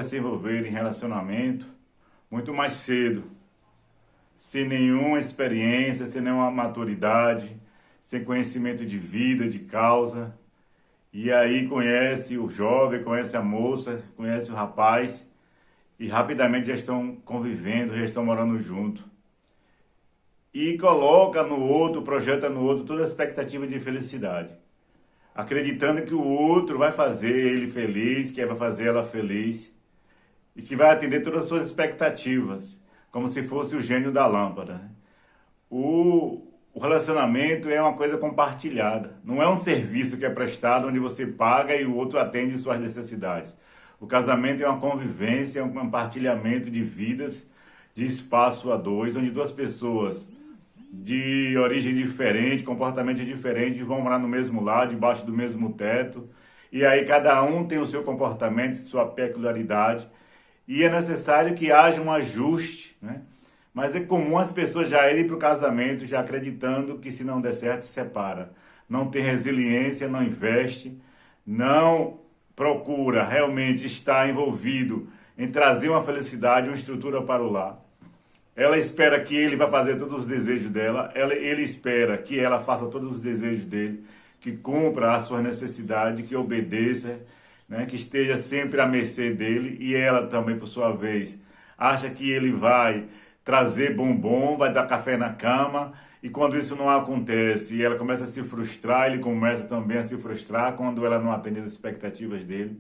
se envolver em relacionamento muito mais cedo, sem nenhuma experiência, sem nenhuma maturidade, sem conhecimento de vida, de causa. E aí conhece o jovem, conhece a moça, conhece o rapaz e rapidamente já estão convivendo, já estão morando junto. E coloca no outro, projeta no outro toda a expectativa de felicidade, acreditando que o outro vai fazer ele feliz, que vai fazer ela feliz e que vai atender todas as suas expectativas, como se fosse o gênio da lâmpada, né? O relacionamento é uma coisa compartilhada, não é um serviço que é prestado onde você paga e o outro atende suas necessidades. O casamento é uma convivência, é um compartilhamento de vidas, de espaço a dois, onde duas pessoas de origem diferente, comportamento diferente, vão morar no mesmo lar, debaixo do mesmo teto, e aí cada um tem o seu comportamento, sua peculiaridade, e é necessário que haja um ajuste, né? Mas é comum as pessoas já irem para o casamento já acreditando que se não der certo, se separa. Não tem resiliência, não investe, não procura realmente estar envolvido em trazer uma felicidade, uma estrutura para o lar. Ela espera que ele vai fazer todos os desejos dela, ele espera que ela faça todos os desejos dele, que cumpra as suas necessidades, que obedeça, né, que esteja sempre à mercê dele, e ela também, por sua vez, acha que ele vai trazer bombom, vai dar café na cama, e quando isso não acontece, e ela começa a se frustrar, ele começa também a se frustrar quando ela não atende as expectativas dele.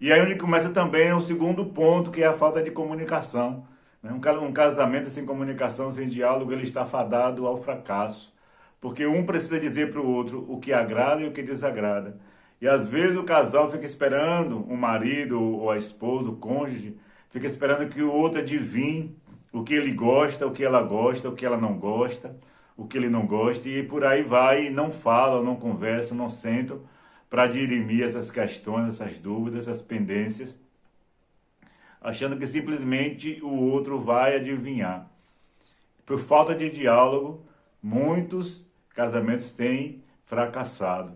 E aí onde começa também o segundo ponto, que é a falta de comunicação. Um casamento sem comunicação, sem diálogo, ele está fadado ao fracasso. Porque um precisa dizer para o outro o que agrada e o que desagrada. E às vezes o casal fica esperando, o marido ou a esposa, o cônjuge, fica esperando que o outro adivinhe o que ele gosta, o que ela gosta, o que ela não gosta, o que ele não gosta, e por aí vai, e não falam, não conversam, não sentam para dirimir essas questões, essas dúvidas, essas pendências, achando que simplesmente o outro vai adivinhar. Por falta de diálogo, muitos casamentos têm fracassado.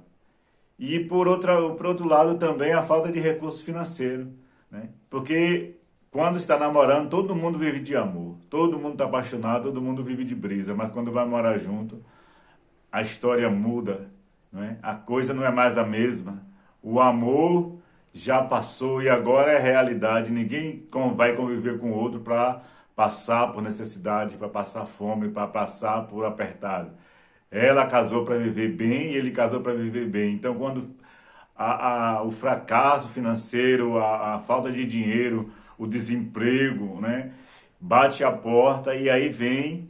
E por outro lado também a falta de recurso financeiro, né? Porque quando está namorando, todo mundo vive de amor, todo mundo está apaixonado, todo mundo vive de brisa, mas quando vai morar junto, a história muda, né? A coisa não é mais a mesma. O amor já passou e agora é realidade. Ninguém vai conviver com o outro para passar por necessidade, para passar fome, para passar por apertado. Ela casou para viver bem e ele casou para viver bem. Então, quando o fracasso financeiro, a falta de dinheiro, o desemprego, né, bate a porta e aí vem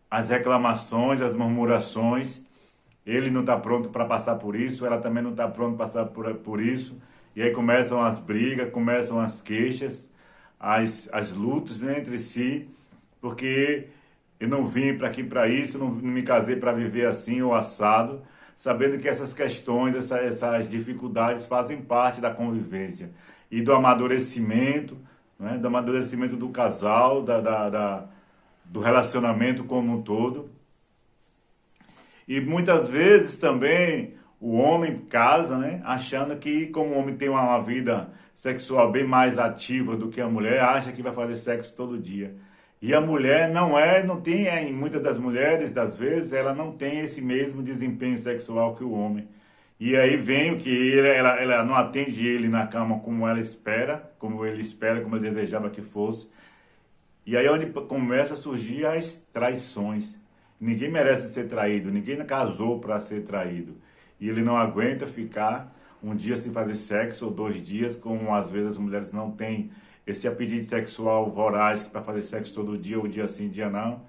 as reclamações, as murmurações. Ele não está pronto para passar por isso, ela também não está pronta para passar por isso. E aí começam as brigas, começam as queixas, as lutas, né, entre si, porque eu não vim para aqui para isso, não me casei para viver assim ou assado, sabendo que essas questões, essas dificuldades fazem parte da convivência e do amadurecimento, né, do amadurecimento do casal, do relacionamento como um todo. E muitas vezes também o homem casa, né, achando que como o homem tem uma vida sexual bem mais ativa do que a mulher, acha que vai fazer sexo todo dia. E a mulher não tem, muitas das mulheres, das vezes, ela não tem esse mesmo desempenho sexual que o homem. E aí vem o que ela não atende ele na cama como ela espera, como ele espera, como ele desejava que fosse. E aí é onde começa a surgir as traições. Ninguém merece ser traído, ninguém casou para ser traído. E ele não aguenta ficar um dia sem fazer sexo, ou 2 dias, como às vezes as mulheres não têm esse apetite sexual voraz para fazer sexo todo dia, ou dia sim, dia não.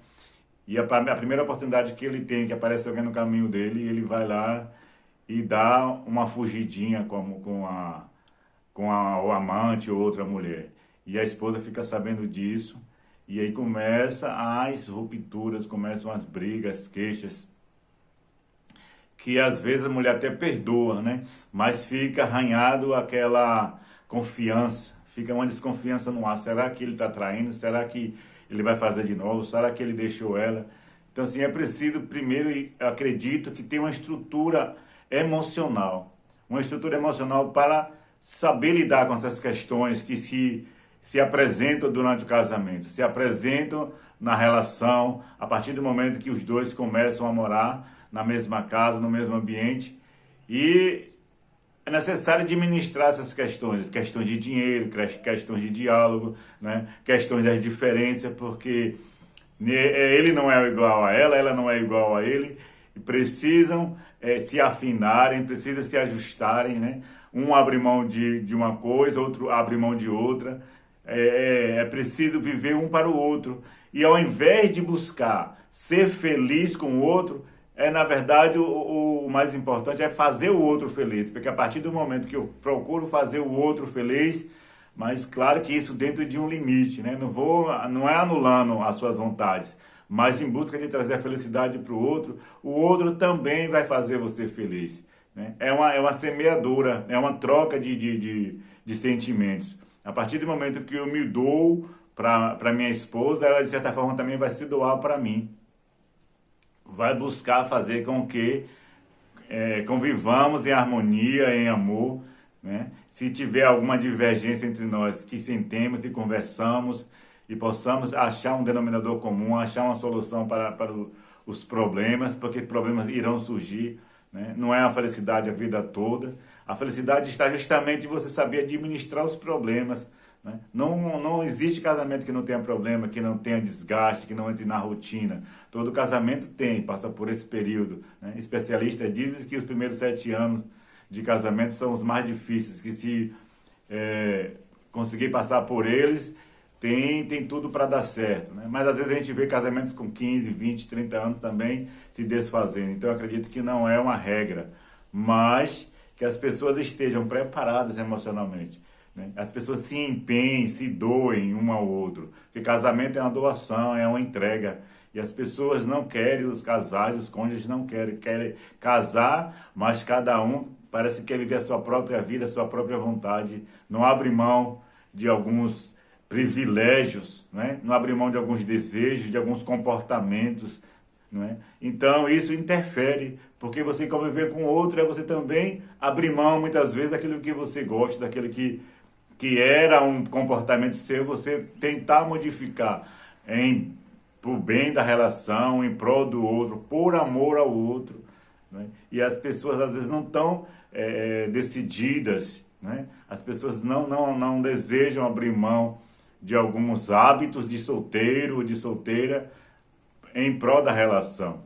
E a primeira oportunidade que ele tem, que aparece alguém no caminho dele, ele vai lá e dá uma fugidinha com o amante ou outra mulher. E a esposa fica sabendo disso, e aí começa as rupturas, começam as brigas, as queixas, que às vezes a mulher até perdoa, né? Mas fica arranhado aquela confiança, fica uma desconfiança no ar. Será que ele está traindo? Será que ele vai fazer de novo? Será que ele deixou ela? Então, assim, é preciso, primeiro, acredito que tem uma estrutura emocional para saber lidar com essas questões que se apresentam durante o casamento, se apresentam na relação, a partir do momento que os dois começam a morar na mesma casa, no mesmo ambiente, e é necessário administrar essas questões, questões de dinheiro, questões de diálogo, né? Questões das diferenças, porque ele não é igual a ela não é igual a ele, e precisam se afinarem, precisam se ajustarem, né? Um abre mão de uma coisa, outro abre mão de outra. É preciso viver um para o outro. E ao invés de buscar ser feliz com o outro, na verdade, o mais importante é fazer o outro feliz. Porque a partir do momento que eu procuro fazer o outro feliz, mas claro que isso dentro de um limite, né? Não é anulando as suas vontades, mas em busca de trazer a felicidade para o outro também vai fazer você feliz, né? É uma semeadura, é uma troca de sentimentos. A partir do momento que eu me dou para minha esposa, ela de certa forma também vai se doar para mim. Vai buscar fazer com que convivamos em harmonia, em amor, né? Se tiver alguma divergência entre nós, que sentemos e conversamos e possamos achar um denominador comum, achar uma solução para os problemas, porque problemas irão surgir, né? Não é a felicidade a vida toda. A felicidade está justamente em você saber administrar os problemas, né? Não existe casamento que não tenha problema, que não tenha desgaste, que não entre na rotina. Todo casamento passa por esse período, né? Especialistas dizem que os primeiros 7 anos de casamento são os mais difíceis, que se conseguir passar por eles, tem tudo para dar certo, né? Mas às vezes a gente vê casamentos com 15, 20, 30 anos também se desfazendo. Então eu acredito que não é uma regra, mas que as pessoas estejam preparadas emocionalmente, né? As pessoas se empenhem, se doem um ao outro. Porque casamento é uma doação, é uma entrega. E as pessoas não querem, os casais, os cônjuges não querem casar, mas cada um parece que quer viver a sua própria vida, a sua própria vontade. Não abre mão de alguns privilégios, né? Não abre mão de alguns desejos, de alguns comportamentos, né? Então isso interfere, porque você conviver com outro é você também abrir mão muitas vezes daquilo que você gosta, daquilo que era um comportamento seu, você tentar modificar pro bem da relação, em prol do outro, por amor ao outro, né? E as pessoas às vezes não estão decididas, né? As pessoas não desejam abrir mão de alguns hábitos de solteiro ou de solteira em prol da relação.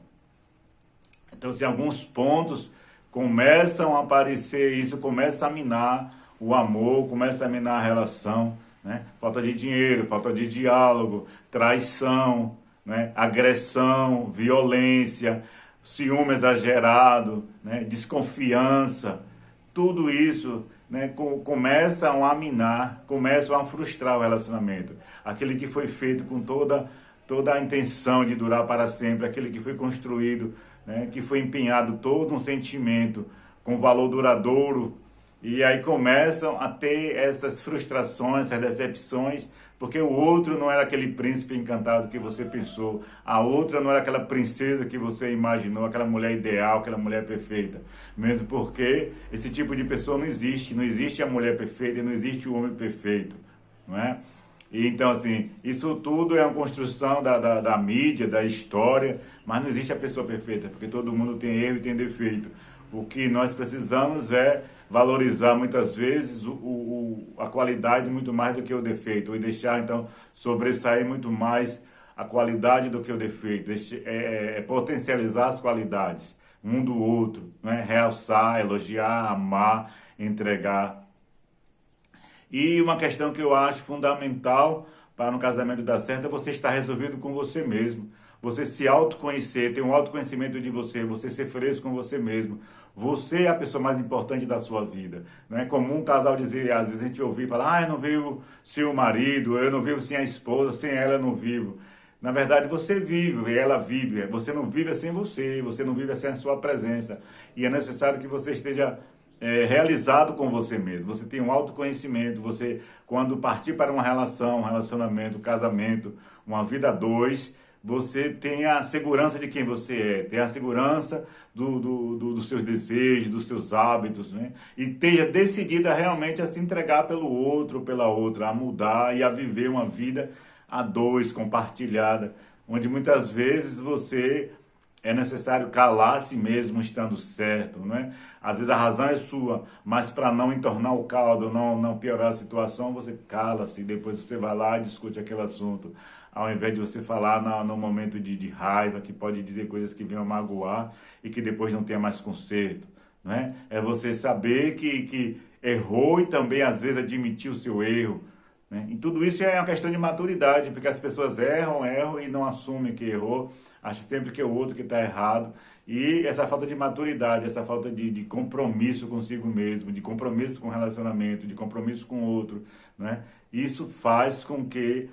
Então, se alguns pontos começam a aparecer, isso começa a minar o amor, começa a minar a relação, né? Falta de dinheiro, falta de diálogo, traição, né? Agressão, violência, ciúme exagerado, né? Desconfiança, tudo isso, né, começam a minar, começam a frustrar o relacionamento. Aquele que foi feito com toda a intenção de durar para sempre, aquele que foi construído, né, que foi empenhado todo um sentimento com valor duradouro, e aí começam a ter essas frustrações, essas decepções, porque o outro não era aquele príncipe encantado que você pensou, a outra não era aquela princesa que você imaginou, aquela mulher ideal, aquela mulher perfeita. Mesmo porque esse tipo de pessoa não existe a mulher perfeita e não existe o homem perfeito, não é? E então, assim, isso tudo é uma construção da mídia, da história, mas não existe a pessoa perfeita, porque todo mundo tem erro e tem defeito. O que nós precisamos é valorizar muitas vezes a qualidade muito mais do que o defeito, e deixar então sobressair muito mais a qualidade do que o defeito, potencializar as qualidades um do outro, né? Realçar, elogiar, amar, entregar. E uma questão que eu acho fundamental para no casamento dar certo é você estar resolvido com você mesmo. Você se autoconhecer, ter um autoconhecimento de você, você ser feliz com você mesmo. Você é a pessoa mais importante da sua vida. Não é comum um casal dizer, às vezes a gente ouvir falar, eu não vivo sem o marido, eu não vivo sem a esposa, sem ela eu não vivo. Na verdade, você vive e ela vive. Você não vive sem você não vive sem a sua presença. E é necessário que você esteja realizado com você mesmo. Você tem um autoconhecimento. Você, quando partir para uma relação, um relacionamento, um casamento, uma vida a dois, você tenha a segurança de quem você é, tenha a segurança dos seus desejos, dos seus hábitos, né? E esteja decidida realmente a se entregar pelo outro, pela outra, a mudar e a viver uma vida a dois, compartilhada, onde muitas vezes você é necessário calar a si mesmo estando certo, né? Às vezes a razão é sua, mas para não entornar o caldo, não piorar a situação, você cala-se, depois você vai lá e discute aquele assunto. Ao invés de você falar no momento de raiva, que pode dizer coisas que venham magoar e que depois não tenha mais conserto, né? É você saber que errou e também às vezes admitir o seu erro, né? E tudo isso é uma questão de maturidade, porque as pessoas erram e não assumem que errou, acham sempre que é o outro que está errado. E essa falta de maturidade, essa falta de compromisso consigo mesmo, de compromisso com o relacionamento, de compromisso com o outro, né? Isso faz com que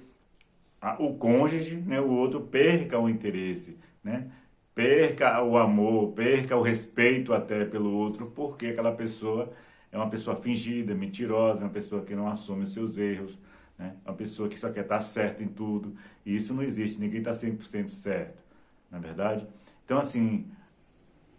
o cônjuge, né, o outro, perca o interesse, né? Perca o amor, perca o respeito até pelo outro, porque aquela pessoa é uma pessoa fingida, mentirosa, uma pessoa que não assume os seus erros, né? Uma pessoa que só quer estar certa em tudo. E isso não existe, ninguém está 100% certo, não é verdade? Então, assim,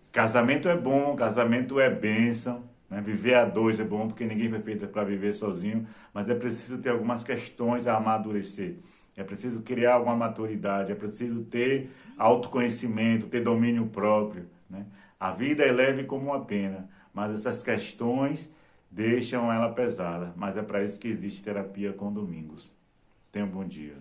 casamento é bom, casamento é bênção, né? Viver a dois é bom, porque ninguém foi feito para viver sozinho, mas é preciso ter algumas questões a amadurecer. É preciso criar alguma maturidade, é preciso ter autoconhecimento, ter domínio próprio, né? A vida é leve como uma pena, mas essas questões deixam ela pesada. Mas é para isso que existe terapia com Domingos. Tenha um bom dia.